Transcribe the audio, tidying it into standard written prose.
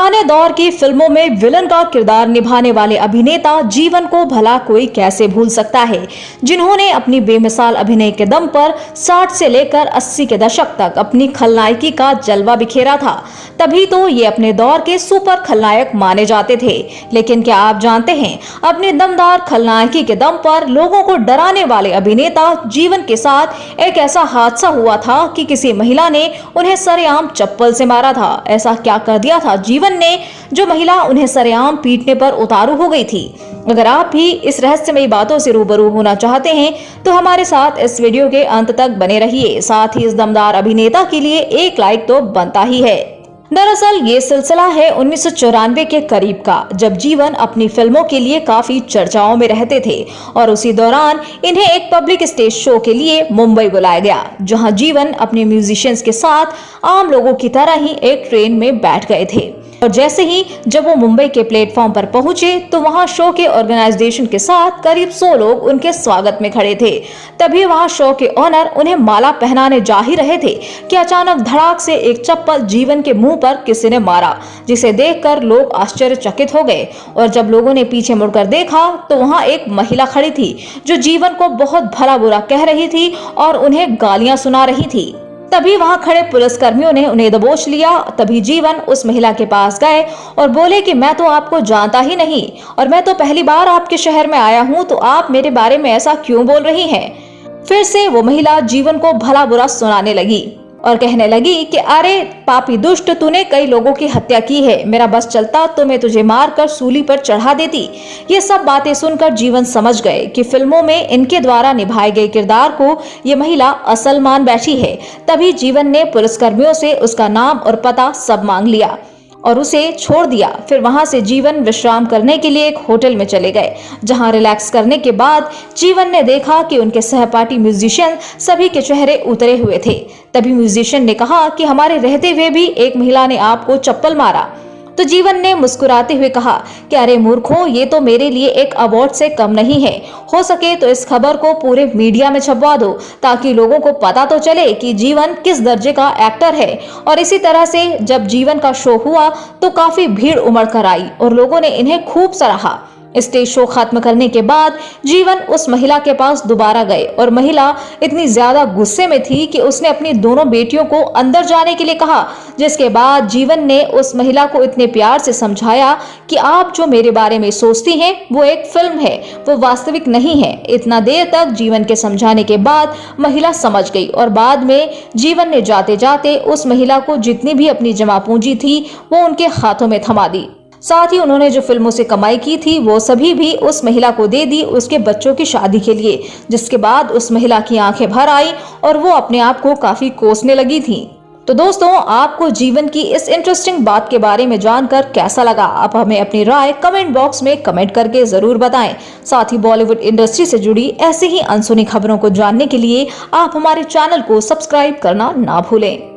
पुराने दौर की फिल्मों में विलन का किरदार निभाने वाले अभिनेता जीवन को भला कोई कैसे भूल सकता है, जिन्होंने अपनी बेमिसाल अभिनय के दम पर 60 से लेकर 80 के दशक तक अपनी खलनायकी का जलवा बिखेरा था। तभी तो ये अपने दौर के सुपर खलनायक माने जाते थे। लेकिन क्या आप जानते हैं, अपनी दमदार खलनायकी के दम पर लोगों को डराने वाले अभिनेता जीवन के साथ एक ऐसा हादसा हुआ था कि किसी महिला ने उन्हें सरेआम चप्पल से मारा था। ऐसा क्या कर दिया था जीवन ने, जो महिला उन्हें सरेआम पीटने पर उतारू हो गई थी। अगर आप भी इस रहस्यमयी बातों से रूबरू होना चाहते हैं तो हमारे साथ इस वीडियो के अंत तक बने रहिए। साथ ही इस दमदार अभिनेता के लिए एक लाइक तो बनता ही है। दरअसल ये सिलसिला है 1994 के करीब का, जब जीवन अपनी फिल्मों के लिए काफी चर्चाओं में रहते थे और उसी दौरान इन्हें एक पब्लिक स्टेज शो के लिए मुंबई बुलाया गया, जहां जीवन अपने म्यूजिशियंस के साथ आम लोगों की तरह ही एक ट्रेन में बैठ गए थे। और जैसे ही जब वो मुंबई के प्लेटफॉर्म पर पहुंचे तो वहां शो के ऑर्गेनाइजेशन के साथ करीब 100 लोग उनके स्वागत में खड़े थे। तभी वहां शो के ऑनर उन्हें माला पहनाने जा ही रहे थे कि अचानक धड़ाक से एक चप्पल जीवन के मुंह पर किसी ने मारा, जिसे देखकर लोग आश्चर्यचकित हो गए। और जब लोगों ने पीछे मुड़कर देखा तो वहां एक महिला खड़ी थी जो जीवन को बहुत भला बुरा कह रही थी और उन्हें गालियां सुना रही थी। तभी वहां खड़े पुलिसकर्मियों ने उन्हें दबोच लिया। तभी जीवन उस महिला के पास गए और बोले कि मैं तो आपको जानता ही नहीं और मैं तो पहली बार आपके शहर में आया हूं, तो आप मेरे बारे में ऐसा क्यों बोल रही हैं? फिर से वो महिला जीवन को भला बुरा सुनाने लगी और कहने लगी कि अरे पापी दुष्ट, तूने कई लोगों की हत्या की है। मेरा बस चलता तो मैं तुझे मारकर सूली पर चढ़ा देती। ये सब बातें सुनकर जीवन समझ गए कि फिल्मों में इनके द्वारा निभाए गए किरदार को ये महिला असल मान बैठी है। तभी जीवन ने पुलिसकर्मियों से उसका नाम और पता सब मांग लिया और उसे छोड़ दिया। फिर वहां से जीवन विश्राम करने के लिए एक होटल में चले गए, जहां रिलैक्स करने के बाद जीवन ने देखा कि उनके सहपाठी म्यूजिशियन सभी के चेहरे उतरे हुए थे। तभी म्यूजिशियन ने कहा कि हमारे रहते हुए भी एक महिला ने आपको चप्पल मारा। तो जीवन ने मुस्कुराते हुए कहा कि अरे मूर्खों, ये तो मेरे लिए एक अवार्ड से कम नहीं है। हो सके तो इस खबर को पूरे मीडिया में छपवा दो, ताकि लोगों को पता तो चले कि जीवन किस दर्जे का एक्टर है। और इसी तरह से जब जीवन का शो हुआ तो काफी भीड़ उमड़ कर आई और लोगों ने इन्हें खूब सराहा। स्टेज शो खत्म करने के बाद जीवन उस महिला के पास दोबारा गए और महिला इतनी ज्यादा गुस्से में थी कि उसने अपनी दोनों बेटियों को अंदर जाने के लिए कहा, जिसके बाद जीवन ने उस महिला को इतने प्यार से समझाया कि आप जो मेरे बारे में सोचती हैं वो एक फिल्म है, वो वास्तविक नहीं है। इतना देर तक जीवन के समझाने के बाद महिला समझ गई और बाद में जीवन ने जाते जाते उस महिला को जितनी भी अपनी जमा पूंजी थी वो उनके हाथों में थमा दी। साथ ही उन्होंने जो फिल्मों से कमाई की थी वो सभी भी उस महिला को दे दी उसके बच्चों की शादी के लिए, जिसके बाद उस महिला की आंखें भर आई और वो अपने आप को काफी कोसने लगी थी। तो दोस्तों, आपको जीवन की इस इंटरेस्टिंग बात के बारे में जानकर कैसा लगा? आप हमें अपनी राय कमेंट बॉक्स में कमेंट करके जरूर बताएं। साथ ही बॉलीवुड इंडस्ट्री से जुड़ी ऐसी ही अनसुनी खबरों को जानने के लिए आप हमारे चैनल को सब्सक्राइब करना ना भूलें।